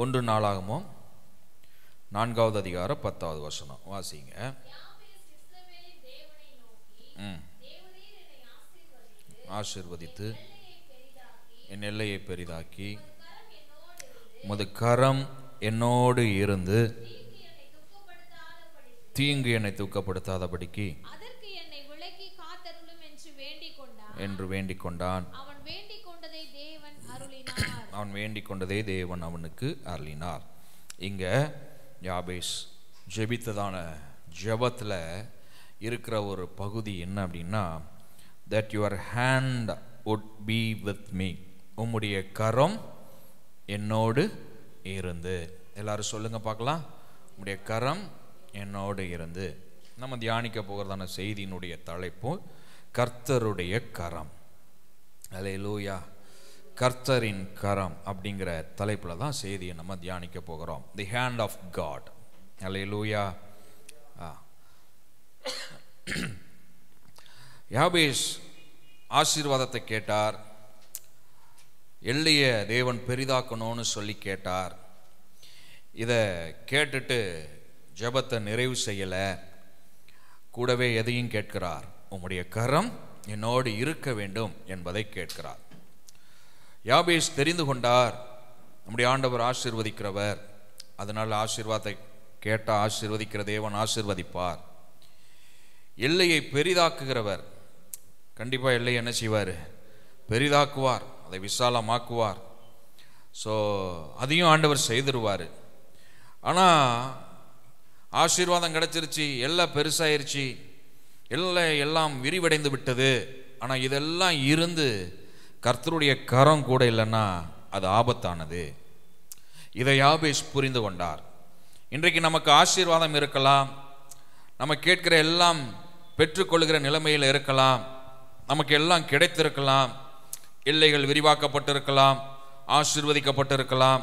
1 நாளாகமம் 4வது அதிகாரம் 10வது வசனம் வாசிங்க. ஆசீர்வதித்து என் எல்லையை பெரிதாக்கி உமது கரம் என்னோடு இருந்து தீங்கு என்னை துக்கப்படுத்தாதபடிக்கு என்று வேண்டிக் கொண்டான். அவன் வேண்டிக் கொண்டதை தேவன் அவனுக்கு அருளினார். இங்க யாபேஸ் ஜெபித்ததான ஜெபத்தில் இருக்கிற ஒரு பகுதி என்ன அப்படின்னா, that your hand would be with me, உம்முடைய கரம் என்னோடு இருந்து. எல்லாரும் சொல்லுங்க பார்க்கலாம், உம்முடைய கரம் என்னோடு இருந்து. நம்ம தியானிக்க போகிறதான செய்தியினுடைய தலைப்பு கர்த்தருடைய கரம். அல்லேலூயா. கர்த்தரின் கரம் அப்படிங்கிற தலைப்பில் தான் செய்தியை நம்ம தியானிக்க போகிறோம். The hand of God. அல்லேலூயா. யாபேஸ் ஆசீர்வாதத்தை கேட்டார். எல்லையை தேவன் பெரிதாக்கணும்னு சொல்லி கேட்டார். இதை கேட்டுட்டு ஜெபத்தை நிறைவு செய்யலை, கூடவே எதையும் கேட்கிறார், உம்முடைய கரம் என்னோடு இருக்க வேண்டும் என்பதை கேட்கிறார். யாபேஸ் தெரிந்து கொண்டார், நம்முடைய ஆண்டவர் ஆசீர்வதிக்கிறவர், அதனால் ஆசீர்வாதத்தை கேட்டால் ஆசீர்வதிக்கிற தேவன் ஆசீர்வதிப்பார். எல்லையை பெரிதாக்குகிறவர் கண்டிப்பாக எல்லையை என்ன செய்வார், பெரிதாக்குவார், அதை விசாலமாக்குவார். ஸோ அதையும் ஆண்டவர் செய்திருவார். ஆனால் ஆசீர்வாதம் கிடைச்சிருச்சு, எல்லாம் பெருசாயிருச்சு, எல்லாம் விரிவடைந்து விட்டது. ஆனால் இதெல்லாம் இருந்து கர்த்தருடைய கரம் கூட இல்லைன்னா அது ஆபத்தானது. இதை யாபேஸ் புரிந்து கொண்டார். இன்றைக்கு நமக்கு ஆசீர்வாதம் இருக்கலாம், நம்ம கேட்கிற எல்லாம் பெற்றுக்கொள்கிற நிலைமையில் இருக்கலாம், நமக்கு எல்லாம் கிடைத்திருக்கலாம், எல்லைகள் விரிவாக்கப்பட்டிருக்கலாம், ஆசீர்வதிக்கப்பட்டிருக்கலாம்,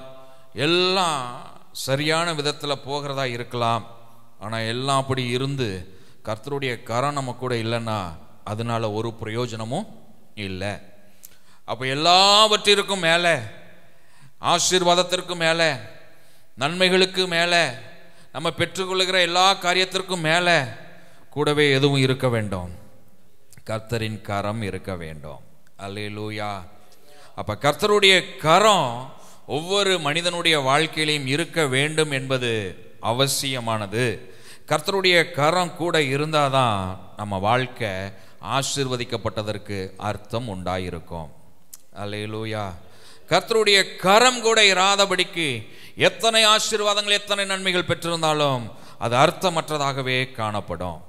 எல்லாம் சரியான விதத்தில் போகிறதா இருக்கலாம். ஆனால் எல்லாம் அப்படி இருந்து கர்த்தருடைய கரம் நம்ம கூட இல்லைன்னா அதனால ஒரு பிரயோஜனமும் இல்லை. அப்போ எல்லாவற்றிற்கும் மேலே, ஆசீர்வாதத்திற்கும் மேலே, நன்மைகளுக்கு மேலே, நம்ம பெற்றுக்கொள்கிற எல்லா காரியத்திற்கும் மேலே கூடவே எதுவும் இருக்க வேண்டும், கர்த்தரின் கரம் இருக்க வேண்டும். அல்லேலூயா. அப்போ கர்த்தருடைய கரம் ஒவ்வொரு மனிதனுடைய வாழ்க்கையிலையும் இருக்க வேண்டும் என்பது அவசியமானது. கர்த்தருடைய கரம் கூட இருந்தாதான் நம்ம வாழ்க்கை ஆசீர்வதிக்கப்பட்டதற்கு அர்த்தம் உண்டாயிருக்கும். அல்லேலூயா. கர்த்தருடைய கரம் கூட இராதபடிக்கு எத்தனை ஆசீர்வாதங்கள், எத்தனை நன்மைகள் பெற்றிருந்தாலும் அது அர்த்தமற்றதாகவே காணப்படும்.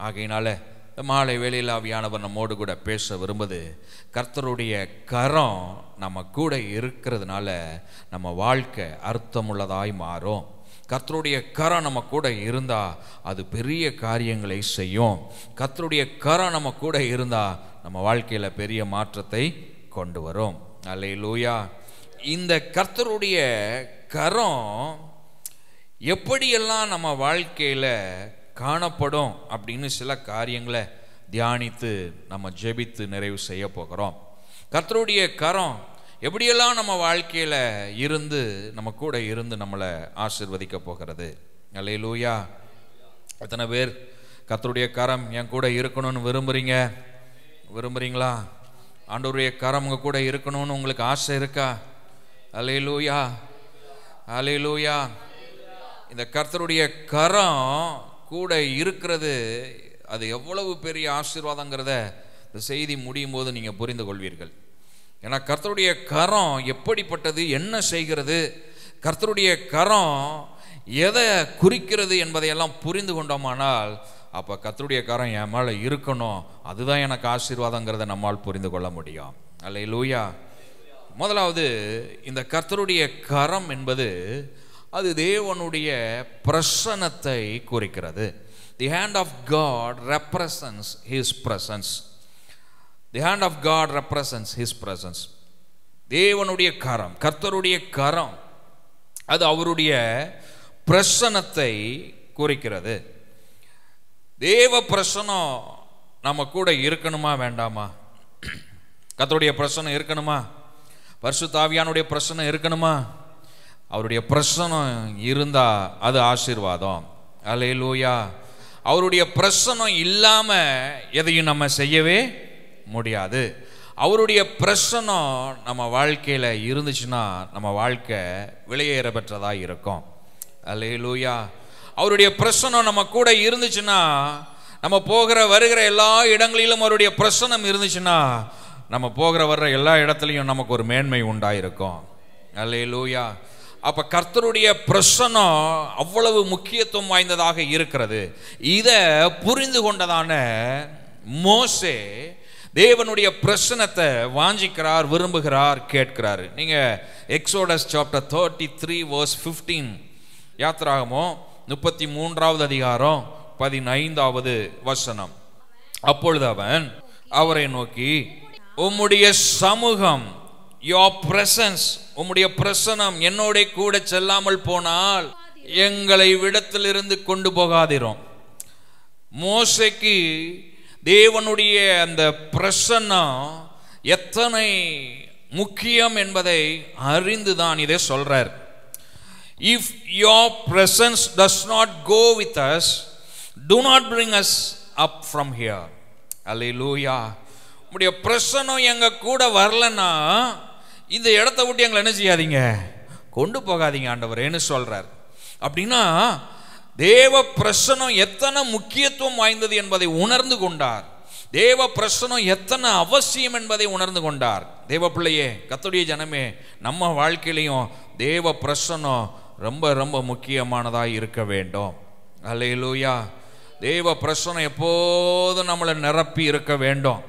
ஆகையினால மாலை வேளையில் ஆவியானவர் நம்மோடு கூட பேச விரும்புது, கர்த்தருடைய கரம் நம்ம கூட இருக்கிறதுனால நம்ம வாழ்க்கை அர்த்தமுள்ளதாய் மாறும். கர்த்தருடைய கரம் நம்ம கூட இருந்தா அது பெரிய காரியங்களை செய்யும். கர்த்தருடைய கரம் நம்ம கூட இருந்தா நம்ம வாழ்க்கையில பெரிய மாற்றத்தை கொண்டு வரும். அல்லேலூயா. இந்த கர்த்தருடைய கரம் எப்படியெல்லாம் நம்ம வாழ்க்கையில காணப்படும் அப்படின்னு சில காரியங்களை தியானித்து நம்ம ஜெபித்து நிறைவு செய்ய போகிறோம். கர்த்தருடைய கரம் எப்படியெல்லாம் நம்ம வாழ்க்கையில் இருந்து நம்ம கூட இருந்து நம்மளை ஆசீர்வதிக்க போகிறது. அல்லேலூயா. எத்தனை பேர் கர்த்தருடைய கரம் என் கூட இருக்கணும்னு விரும்புறீங்களா? ஆண்டவருடைய கரம் உங்க கூட இருக்கணும்னு உங்களுக்கு ஆசை இருக்கா? அல்லேலூயா. அல்லேலூயா. இந்த கர்த்தருடைய கரம் கூட இருக்கிறது அது எவ்வளவு பெரிய ஆசீர்வாதங்கிறத இந்த செய்தி முடியும் போது நீங்கள் புரிந்து கொள்வீர்கள். ஏன்னா கர்த்தருடைய கரம் எப்படிப்பட்டது, என்ன செய்கிறது, கர்த்தருடைய கரம் எதை குறிக்கிறது என்பதையெல்லாம் புரிந்து கொண்டோமானால் அப்போ கர்த்தருடைய கரம் என் மேலே இருக்கணும், அதுதான் எனக்கு ஆசீர்வாதங்கிறத நம்மால் புரிந்து கொள்ள முடியும். அல்லேலூயா. முதலாவது இந்த கர்த்தருடைய கரம் என்பது அது தேவனுடைய பிரசன்னத்தை குறிக்கிறது. The hand of God represents His presence. The hand of God represents His presence. தேவனுடைய கரம், கர்த்தருடைய கரம், அது அவருடைய பிரசன்னத்தை குறிக்கிறது. தேவ பிரசன்னம் நம்ம கூட இருக்கணுமா வேண்டாமா? கர்த்தருடைய பிரசன்னம் இருக்கணுமா? பரிசுத்த ஆவியானுடைய பிரசன்னம் இருக்கணுமா? அவருடைய பிரசன்னம் இருந்தா அது ஆசீர்வாதம். அல்லேலூயா. அவருடைய பிரசன்னம் இல்லாம எதையும் நம்ம செய்யவே முடியாது. அவருடைய பிரசன்னம் நம்ம வாழ்க்கையில இருந்துச்சுன்னா நம்ம வாழ்க்கை விலையேற பெற்றதா இருக்கும். அல்லேலூயா. அவருடைய பிரசன்னம் நம்ம கூட இருந்துச்சுன்னா, நம்ம போகிற வருகிற எல்லா இடங்களிலும் அவருடைய பிரசன்னம் இருந்துச்சுன்னா, நம்ம போகிற வர்ற எல்லா இடத்துலையும் நமக்கு ஒரு மேன்மை உண்டாயிருக்கும். அல்லேலூயா. அப்ப கர்த்தருடைய பிரசன்னம் அவ்வளவு முக்கியத்துவம் வாய்ந்ததாக இருக்கிறது. இதை புரிந்து கொண்டதான மோசே தேவனுடைய பிரசன்னத்தை வாஞ்சிக்கிறார், விரும்புகிறார், கேட்கிறார். நீங்க எக்ஸோடஸ் சாப்டர் 33 verse 15, யாத்திராகமோ 33வது அதிகாரம் 15வது வசனம். அப்பொழுது அவன் அவரை நோக்கி, உம்முடைய சமூகம், your presence, உம்முடைய பிரசன்னம் என்னோட கூட செல்லாமல் போனால் எங்களை விடத்திலிருந்து கொண்டு போகாதிரும். மோசேக்கு தேவனுடைய அந்த பிரசன்னம் எத்தனை முக்கியம் என்பதை அறிந்துதான் இதை சொல்றார். If your presence does not go with us, do not bring us up from here. Hallelujah. உம்முடைய பிரசன்னம் எங்க கூட வரலன்னா இந்த இடத்தை விட்டு எங்களை என்ன செய்யாதீங்க, கொண்டு போகாதீங்க ஆண்டவரேன்னு சொல்றார். அப்படின்னா தேவ பிரசன்னம் எத்தனை முக்கியத்துவம் வாய்ந்தது என்பதை உணர்ந்து கொண்டார். தேவ பிரசன்னம் எத்தனை அவசியம் என்பதை உணர்ந்து கொண்டார். தேவ பிள்ளையே, கர்த்தருடைய ஜனமே, நம்ம வாழ்க்கையிலையும் தேவ பிரசன்னம் ரொம்ப ரொம்ப முக்கியமானதாக இருக்க வேண்டும். அல்லேலூயா. தேவ பிரசன்னம் எப்போதும் நம்மளை நிரப்பி இருக்க வேண்டும்.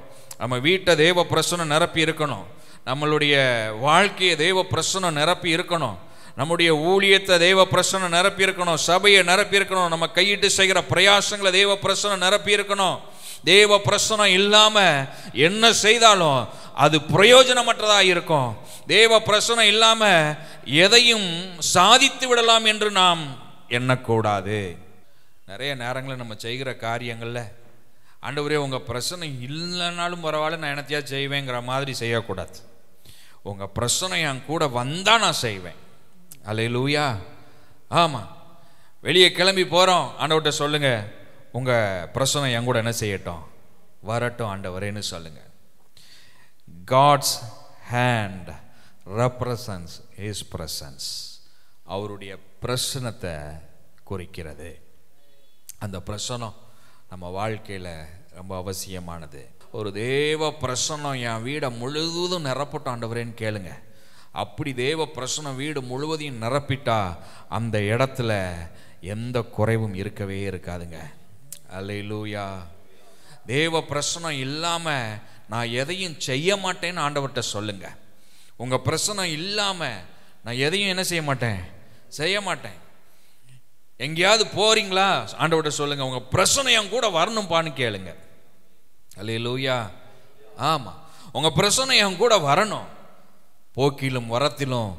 நம்ம வீட்டை தேவ பிரசன்னம் நிரப்பி இருக்கணும். நம்மளுடைய வாழ்க்கையை தேவ பிரசன்னம் நிரப்பி இருக்கணும். நம்முடைய ஊழியத்தை தேவ பிரசன்னம் நிரப்பி இருக்கணும். சபையை நிரப்பி இருக்கணும். நம்ம கையிட்டு செய்கிற பிரயாசங்களை தேவ பிரசன்னம் நிரப்பி இருக்கணும். தேவ பிரசன்னம் இல்லாம என்ன செய்தாலும் அது பிரயோஜனமற்றதா இருக்கும். தேவ பிரசன்னம் இல்லாம எதையும் சாதித்து விடலாம் என்று நாம் எண்ணக்கூடாது. நிறைய நேரங்களில் நம்ம செய்கிற காரியங்கள்ல, ஆண்டவரே உங்க பிரசன்னம் இல்லைனாலும் பரவாயில்ல, நான் என்னத்தையா செய்வேங்கிற மாதிரி செய்யக்கூடாது. உங்க பிரசன்னம் என் கூட வந்தா நான் செய்வேன். அல்லேலூயா. ஆமா, வெளியே கிளம்பி போறோம், ஆண்டவர்கிட்ட சொல்லுங்க, உங்க பிரசன்னம் என் கூட என்ன செய்யட்டும், வரட்டும் ஆண்டவரேன்னு சொல்லுங்க. God's hand represents his presence. அவருடைய பிரசன்னத்தை குறிக்கிறது. அந்த பிரசன்னம் நம்ம வாழ்க்கையில ரொம்ப அவசியமானது. ஒரு தேவ பிரசன்னம் என் வீடை முழுவதும் நிரப்பட்டும் ஆண்டவரேன்னு கேளுங்க. அப்படி தேவ பிரசன்னம் வீடு முழுவதையும் நிரப்பிட்டா அந்த இடத்துல எந்த குறைவும் இருக்கவே இருக்காதுங்க. அல்லேலூயா. தேவ பிரசன்னம் இல்லாம நான் எதையும் செய்ய மாட்டேன்னு ஆண்டவர்கிட்ட சொல்லுங்க. உங்க பிரசன்னம் இல்லாம நான் எதையும் என்ன செய்ய மாட்டேன், செய்ய மாட்டேன். எங்கேயாவது போறீங்களா, ஆண்டவர்கிட்ட சொல்லுங்க, உங்க பிரசன்னம் என் கூட வரணும்பான்னு கேளுங்க. அல்லேலூயா. ஆமா, உங்க பிரசன்னம் என் கூட வரணும். போக்கிலும் வரத்திலும்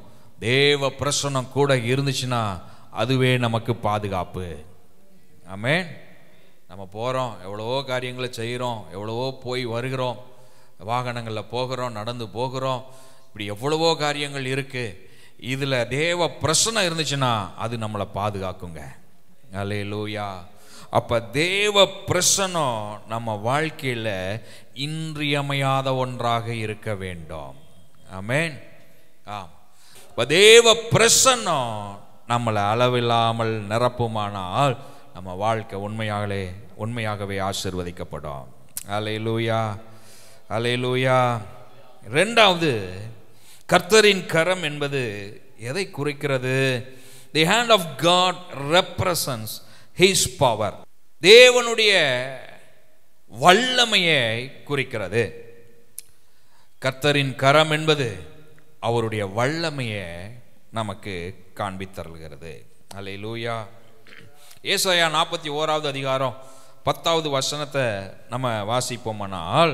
தேவ பிரசன்னம் கூட இருந்துச்சுன்னா அதுவே நமக்கு பாதுகாப்பு. ஆமென். நம்ம போகிறோம், எவ்வளவோ காரியங்களை செய்கிறோம், எவ்வளவோ போய் வருகிறோம், வாகனங்களில் போகிறோம், நடந்து போகிறோம், இப்படி எவ்வளவோ காரியங்கள் இருக்குது. இதில் தேவ பிரசன்னம் இருந்துச்சுன்னா அது நம்மளை பாதுகாக்குங்க. அல்லேலூயா. அப்போ தேவ பிரசன்னம் நம்ம வாழ்க்கையில் இன்றியமையாத ஒன்றாக இருக்க வேண்டும். ஆமென். இப்போ தேவ பிரசன்னம் நம்மளை அளவில்லாமல் நிரப்புமானால் நம்ம வாழ்க்கை உண்மையாகவே ஆசீர்வதிக்கப்படும். அல்லேலூயா. அல்லேலூயா. இரண்டாவது, கர்த்தரின் கரம் என்பது எதை குறிக்கிறது? The hand of God represents his power. தேவனுடைய வல்லமையை குறிக்கிறது. கர்த்தரின் கரம் என்பது அவருடைய வல்லமையை நமக்கு காண்பித்தருகிறது. அல்லேலூயா. ஏசாயா 41வது அதிகாரம் 10வது வசனத்தை நம்ம வாசிப்போமானால்,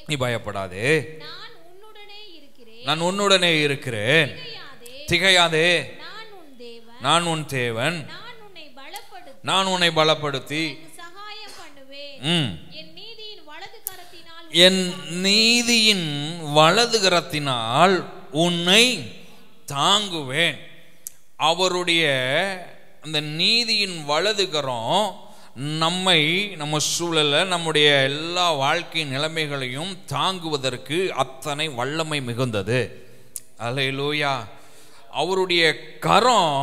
நீ பயப்படாதே, நான் உன்னுடனே இருக்கிறேன், திகையாதே, நான் உன் தேவன், நான் உன்னை பலப்படுத்தி என் நீதியின் வலது கரத்தினால் உன்னை தாங்குவேன். அவருடைய அந்த நீதியின் வலதுகரம் நம்மை, நம்ம சூழல, நம்முடைய எல்லா வாழ்க்கை நிலைமைகளையும் தாங்குவதற்கு அத்தனை வல்லமை மிகுந்தது. அல்லேலூயா. அவருடைய கரம்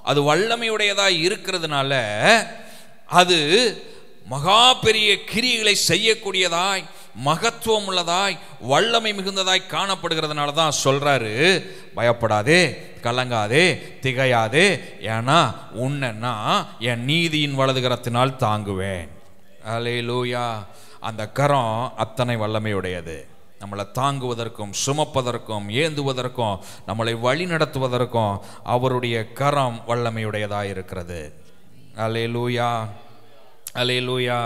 அது வல்லமையுடையதாய் இருக்கிறதுனால அது மகா பெரிய கிரியைகளை செய்யக்கூடியதாய், மகத்துவம் உள்ளதாய், வல்லமை மிகுந்ததாய் காணப்படுகிறதுனால தான் சொல்றாரு, பயப்படாதே, கலங்காதே, திகையாதே, ஏன்னா உன்னை என் நீதியின் வலதுகரத்தினால் தாங்குவேன். அல்லேலூயா. அந்த கரம் அத்தனை வல்லமையுடையது. நம்மளை தாங்குவதற்கும், சுமப்பதற்கும், ஏந்துவதற்கும், நம்மளை வழி நடத்துவதற்கும் அவருடைய கரம் வல்லமையுடையதாக இருக்கிறது. அல்லேலூயா, அல்லேலூயா.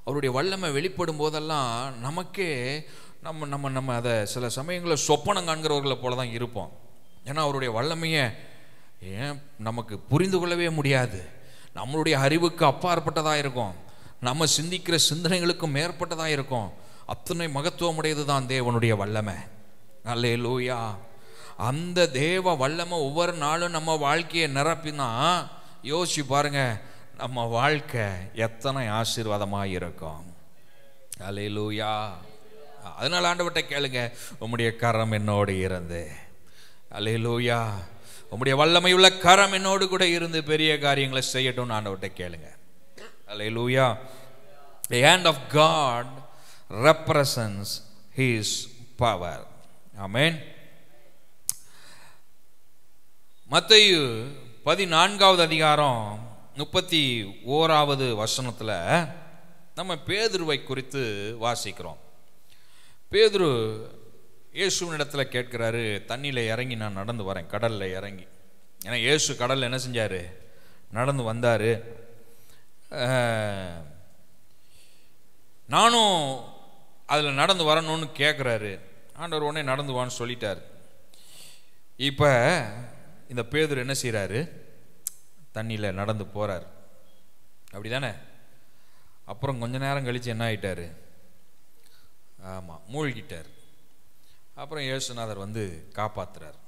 அவருடைய வல்லமை வெளிப்படும் போதெல்லாம் நமக்கே நம்ம அதை சில சமயங்களில் சொப்பனம் காண்கிறவர்களை போல தான் இருப்போம். ஏன்னா அவருடைய வல்லமையை ஏன் நமக்கு புரிந்து கொள்ளவே முடியாது. நம்மளுடைய அறிவுக்கு அப்பாற்பட்டதாக இருக்கும், நம்ம சிந்திக்கிற சிந்தனைகளுக்கும் மேற்பட்டதாக இருக்கும். அத்தனை மகத்துவம் உடையது தான் தேவனுடைய வல்லமை. அல்லேலூயா. அந்த தேவ வல்லமை ஒவ்வொரு நாளும் நம்ம வாழ்க்கையை நிரப்பினா யோசிச்சு பாருங்க, நம்ம வாழ்க்கை எத்தனை ஆசீர்வாதமாக இருக்கும். அல்லேலூயா. அதனால ஆண்டவர்கிட்ட கேளுங்க, உம்முடைய கரம் என்னோடு இருந்து, அல்லேலூயா, உம்முடைய வல்லமையுள்ள கரம் என்னோடு கூட இருந்து பெரிய காரியங்களை செய்யட்டும்னு ஆண்டவர்கிட்ட கேளுங்க. அல்லேலூயா. The hand of God represents his power. Amen. மத்தேயு 14வது அதிகாரம் 31வது வசனத்துல நம்ம பேதுருவை குறித்து வாசிக்கிறோம். பேதுரு இயேசுவினிடத்தில் கேட்கிறாரு, தண்ணியில் இறங்கி நான் நடந்து வரேன், கடலில் இறங்கி. ஏன்னா இயேசு கடலில் என்ன செஞ்சார்? நடந்து வந்தார். நானும் அதில் நடந்து வரணும்னு கேட்குறாரு. ஆண்டவர் உடனே நடந்து வான்னு சொல்லிட்டார். இப்போ இந்த பேதுரு என்ன செய்கிறாரு? தண்ணியில் நடந்து போகிறார், அப்படி தானே? அப்புறம் கொஞ்ச நேரம் கழித்து என்ன ஆகிட்டார்? ஆமாம், மூழ்கிட்டார். அப்புறம் இயேசுநாதர் வந்து காப்பாற்றுறார்.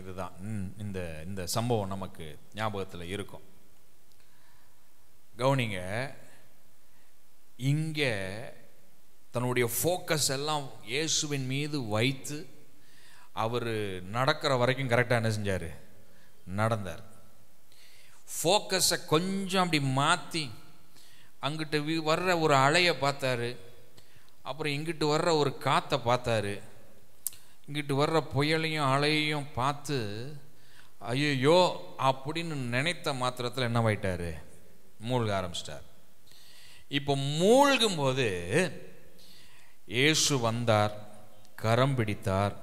இதுதான் இந்த இந்த சம்பவம் நமக்கு ஞாபகத்தில் இருக்கும். கவனிங்க, இங்கே தன்னுடைய ஃபோக்கஸ் எல்லாம் இயேசுவின் மீது வைத்து அவர் நடக்கிற வரைக்கும் கரெக்டாக என்ன செஞ்சார்? நடந்தார். ஃபோக்கஸை கொஞ்சம் அப்படி மாற்றி அங்கிட்டு வர்ற ஒரு அலையை பார்த்தாரு, அப்புறம் இங்கிட்டு வர்ற ஒரு காற்றை பார்த்தாரு, இங்கிட்டு வர்ற புயலையும் அலையையும் பார்த்து ஐயோ அப்படின்னு நினைத்த மாத்திரத்தில் என்னவாயிட்டாரு? மூழ்க ஆரம்பிச்சிட்டார். இப்போ மூழ்கும்போது இயேசு வந்தார், கரம் பிடித்தார்,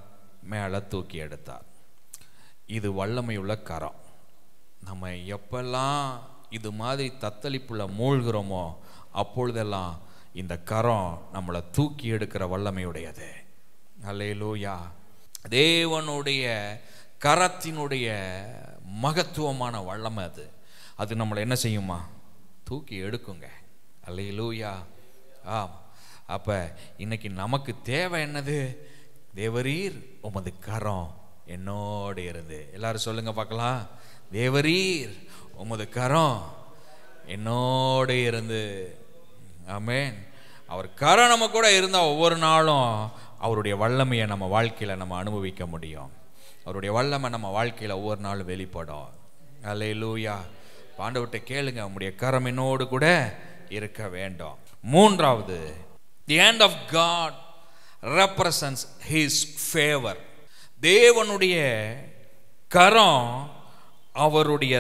மேலே தூக்கி எடுத்தார். இது வல்லமையுள்ள கரம். நம்ம எப்பெல்லாம் இது மாதிரி தத்தளிப்புள்ள மூழ்கிறோமோ அப்பொழுதெல்லாம் இந்த கரம் நம்மளை தூக்கி எடுக்கிற வல்லமையுடையது. அல்லேலூயா. தேவனுடைய கரத்தினுடைய மகத்துவமான வல்லமை அது. அது நம்மளை என்ன செய்யுமா? தூக்கி எடுக்குங்க. அல்லேலூயா. அப்போ இன்னைக்கு நமக்கு தேவை என்னது? தேவரீர் உமது கரம் என்னோடு இருந்து. எல்லாரும் சொல்லுங்க பார்க்கலாம், தேவரீர் உமது கரம் என்னோடு இருந்து. ஆமென். அவர் கரம் நம்ம கூட இருந்தால் ஒவ்வொரு நாளும் அவருடைய வல்லமையை நம்ம வாழ்க்கையில் நம்ம அனுபவிக்க முடியும். அவருடைய வல்லமை நம்ம வாழ்க்கையில் ஒவ்வொரு நாளும் வெளிப்படும். அல்லேலூயா. ஆண்டவர்கிட்ட கேளுங்க, உம்முடைய கரம் என்னோடு கூட இருக்க வேண்டும். மூன்றாவது, the hand of God represents his favor. தேவனுடைய கரம் அவருடைய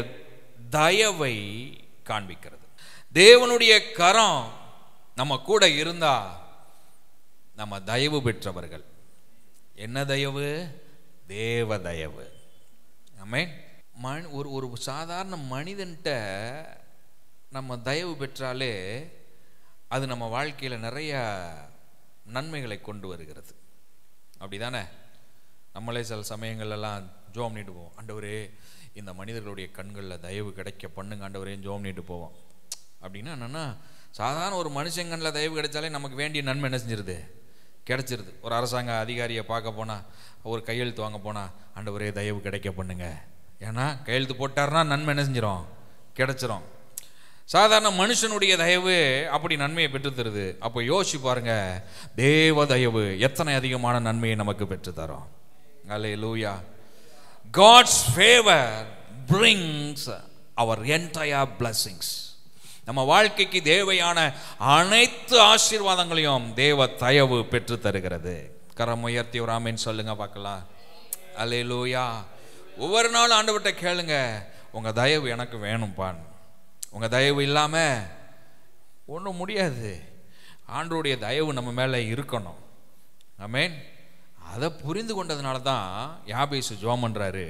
தயவை காண்பிக்கிறது. தேவனுடைய கரம் நம்ம கூட இருந்தா நம்ம தயவு பெற்றவர்கள். என்ன தயவு? தேவ தயவு. ஆமென். ஒரு சாதாரண மனிதன்கிட்ட நம்ம தயவு பெற்றாலே அது நம்ம வாழ்க்கையில் நிறைய நன்மைகளை கொண்டு வருகிறது. அப்படி தானே? நம்மளே சில சமயங்கள்லாம் ஜோம் பண்ணிட்டு போவோம், ஆண்டவரே இந்த மனிதர்களுடைய கண்களில் தயவு கிடைக்க பண்ணுங்க ஆண்டவரே, ஜோம் பண்ணிட்டு போவோம். அப்படின்னா என்னென்னா, சாதாரண ஒரு மனுஷங்கண்ணில் தயவு கிடைச்சாலே நமக்கு வேண்டிய நன்மை என்ன செஞ்சிருது? கிடைச்சிருது. ஒரு அரசாங்க அதிகாரியை பார்க்க போனால், ஒரு கையெழுத்து வாங்க போனால், ஆண்டவரே தயவு கிடைக்க பண்ணுங்க, ஏன்னா கையெழுத்து போட்டார்னா நன்மை என்ன செஞ்சிடும், கிடைச்சிரும். சாதாரண மனுஷனுடைய தயவு அப்படி நன்மையை பெற்றுத்தருது. அப்போ யோசிச்சு பாருங்க, தேவ தயவு எத்தனை அதிகமான நன்மையை நமக்கு பெற்றுத்தரும். அல்லேலூயா. God's favor brings our entire blessings. நம்ம வாழ்க்கைக்கு தேவையான அனைத்து ஆசீர்வாதங்களையும் தேவ தயவு பெற்று தருகிறது. கரம் உயர்த்தி ஒரு ஆமென் சொல்லுங்க பார்க்கலாம். அல்லேலூயா. ஒவ்வொரு நாளும் ஆண்டவர்கிட்ட கேளுங்க, உங்க தயவு எனக்கு வேணும்பான். உங்க தயவு இல்லாம ஒன்றும் முடியாது. ஆண்டவருடைய தயவு நம்ம மேலே இருக்கணும். ஆமென். அதை புரிந்து கொண்டதுனால தான் யாபேசு ஜெபம் பண்றாரு,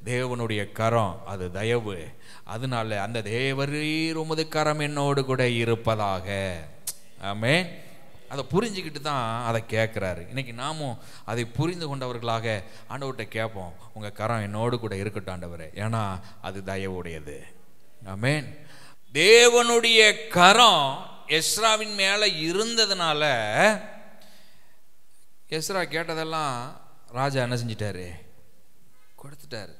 தேவனுடைய கரம் அது தயவு, அதனால அந்த தேவரீர் உமது கரம் என்னோடு கூட இருப்பதாக. ஆமென். அதை புரிஞ்சுக்கிட்டு தான் அதை கேட்குறாரு. இன்னைக்கு நாமும் அதை புரிந்து கொண்டவர்களாக ஆண்டவர்கிட்ட கேட்போம், உங்கள் கரம் என்னோடு கூட இருக்கட்டும் ஆண்டவரே, ஏன்னா அது தயவுடையது. ஆமென். தேவனுடைய கரம் எஸ்ராவின் மேலே இருந்ததுனால எஸ்ரா கேட்டதெல்லாம் ராஜா என்ன செஞ்சிட்டாரு, கொடுத்துட்டாரு.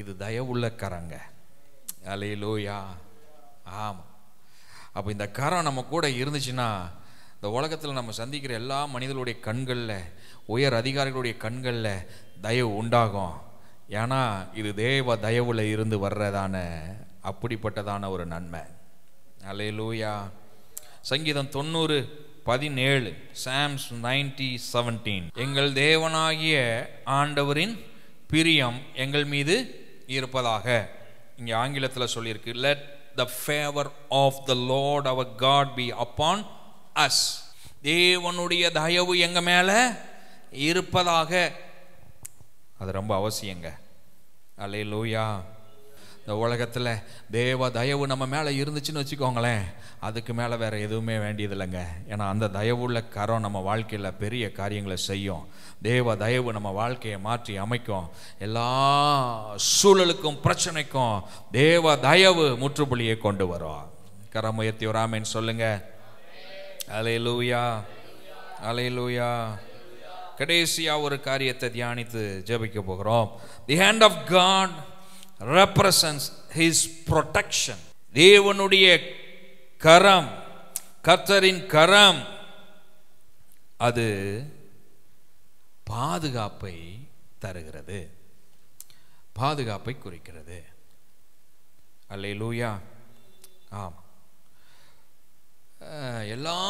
இது தயவுள்ள கரங்க. அல்லேலூயா. ஆமாம். அப்போ இந்த கரம் நம்ம கூட இருந்துச்சுன்னா இந்த உலகத்தில் நம்ம சந்திக்கிற எல்லா மனிதர்களுடைய கண்களில், உயர் அதிகாரிகளுடைய கண்களில் தயவு உண்டாகும். ஏன்னா இது தேவ தயவுல இருந்து வர்றதான அப்படிப்பட்டதான ஒரு நன்மை. அல்லேலூயா. சங்கீதம் 90:17, Psalms 90:17, எங்கள் தேவனாகிய ஆண்டவரின் பிரியம் எங்கள் மீது இருப்பதாக. இங்கே ஆங்கிலத்தில் சொல்லியிருக்கு, let the favor of the Lord our God be upon us. தேவனுடைய தயவு எங்க மேல இருப்பதாக. அது ரொம்ப அவசியங்க. அல்லேலூயா. இந்த உலகத்தில் தேவ தயவு நம்ம மேலே இருந்துச்சுன்னு வச்சுக்கோங்களேன், அதுக்கு மேலே வேற எதுவுமே வேண்டியதில்லைங்க. ஏன்னா அந்த தயவுள்ள கரம் நம்ம வாழ்க்கையில் பெரிய காரியங்களை செய்யும். தேவ தயவு நம்ம வாழ்க்கையை மாற்றி அமைக்கும். எல்லா சூழலுக்கும் பிரச்சனைக்கும் தேவ தயவு முற்றுப்புள்ளியை கொண்டு வரும். கரம் உயர்த்தி ஒரு ஆமென் சொல்லுங்க. அல்லேலூயா. அல்லேலூயா. கடைசியா ஒரு காரியத்தை தியானித்து ஜெபிக்க போகிறோம். The hand of God represents his protection. தேவனுடைய கரம், கர்த்தரின் கரம், அது பாதுகாப்பை தருகிறது, பாதுகாப்பை குறிக்கிறது. அல்லேலூயா. ஆமாம். எல்லா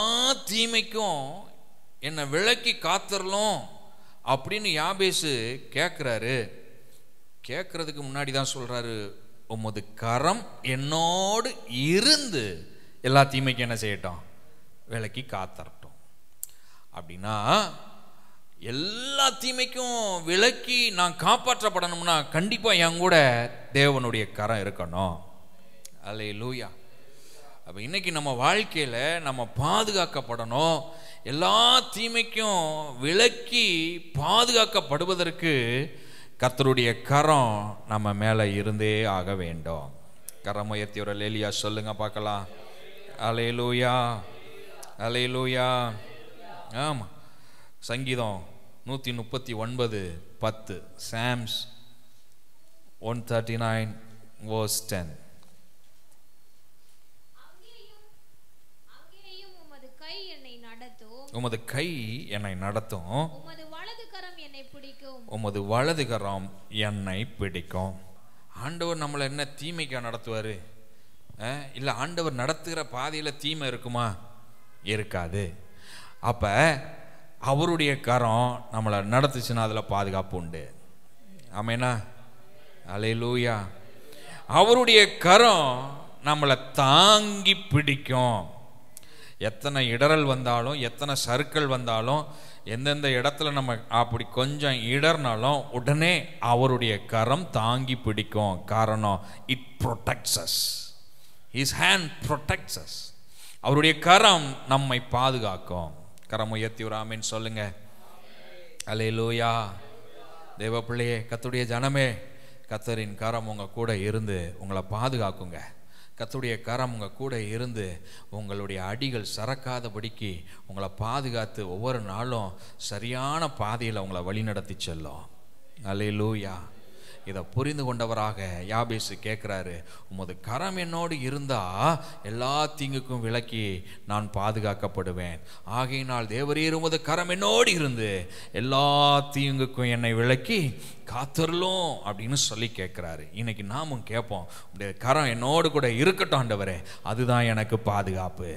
தீமைக்கும் என்னை விலக்கி காத்துறலும் அப்படின்னு யாபேசு கேட்குறாரு. கேட்கறதுக்கு முன்னாடி தான் சொல்றாரு, உமது கரம் என்னோடு இருந்து எல்லா தீமைக்கும் என்ன செய்யட்டும், விலக்கி காத்தரட்டும். அப்படின்னா எல்லா தீமைக்கும் விலக்கி நான் காப்பாற்றப்படணும்னா கண்டிப்பா என் கூட தேவனுடைய கரம் இருக்கணும். அல்லேலூயா. அப்ப இன்னைக்கு நம்ம வாழ்க்கையில நம்ம பாதுகாக்கப்படணும். எல்லா தீமைக்கும் விலக்கி பாதுகாக்கப்படுவதற்கு கர்த்தருடைய கரம் நம்ம மேல இருந்தே ஆக வேண்டும். கரம் உயர்த்தி ஒரு அல்லேலூயா சொல்லுங்க பார்க்கலாம். அல்லேலூயா. அல்லேலூயா. ஆமா. சங்கீதம் 139:10, Psalms 139:10. உமது கை என்னை நடத்தும், உமது வலது கரம் என்னை பிடிக்கும். ஆண்டவர் நம்மளை என்ன தீமைக்கா நடத்துவாரு? இல்லை, ஆண்டவர் நடத்துகிற பாதையில் தீமை இருக்குமா? இருக்காது. அப்ப அவருடைய கரம் நம்மளை நடத்துச்சுன்னா அதில் பாதுகாப்பு உண்டு. ஆமெனா? அல்லேலூயா. அவருடைய கரம் நம்மளை தாங்கி பிடிக்கும். எத்தனை இடறல் வந்தாலும், எத்தனை சறுக்கல் வந்தாலும், எந்தெந்த இடத்துல நம்ம அப்படி கொஞ்சம் இடர்னாலும் உடனே அவருடைய கரம் தாங்கி பிடிக்கும். காரணம், it protects us. His hand protects us. அவருடைய கரம் நம்மை பாதுகாக்கும். கரம் உயர்த்தி ஒரு ஆமென் சொல்லுங்க. அல்லேலூயா. தேவ பிள்ளையே, கர்த்தருடைய ஜனமே, கர்த்தரின் கரம் உங்க கூட இருந்து உங்களை பாதுகாக்குங்க. கர்த்தருடைய கரம் உங்கள் கூட இருந்து உங்களுடைய அடிகள் சறுக்காதபடிக்கு உங்களை பாதுகாத்து ஒவ்வொரு நாளும் சரியான பாதையில் உங்களை வழிநடத்தி செல்லும். அல்லேலூயா. இதை புரிந்து கொண்டவராக யாபேசு கேட்குறாரு, உமது கரம் என்னோடு இருந்தா எல்லா தீங்குக்கும் விலக்கி நான் பாதுகாக்கப்படுவேன். ஆகையினால் தேவரீர் உமது கரம் என்னோடு இருந்து எல்லா தீங்குக்கும் என்னை விலக்கி காத்தருளும் அப்படின்னு சொல்லி கேட்குறாரு. இன்னைக்கு நாமும் கேட்போம், உடைய கரம் என்னோடு கூட இருக்கட்டும் ஆண்டவரே, அதுதான் எனக்கு பாதுகாப்பு.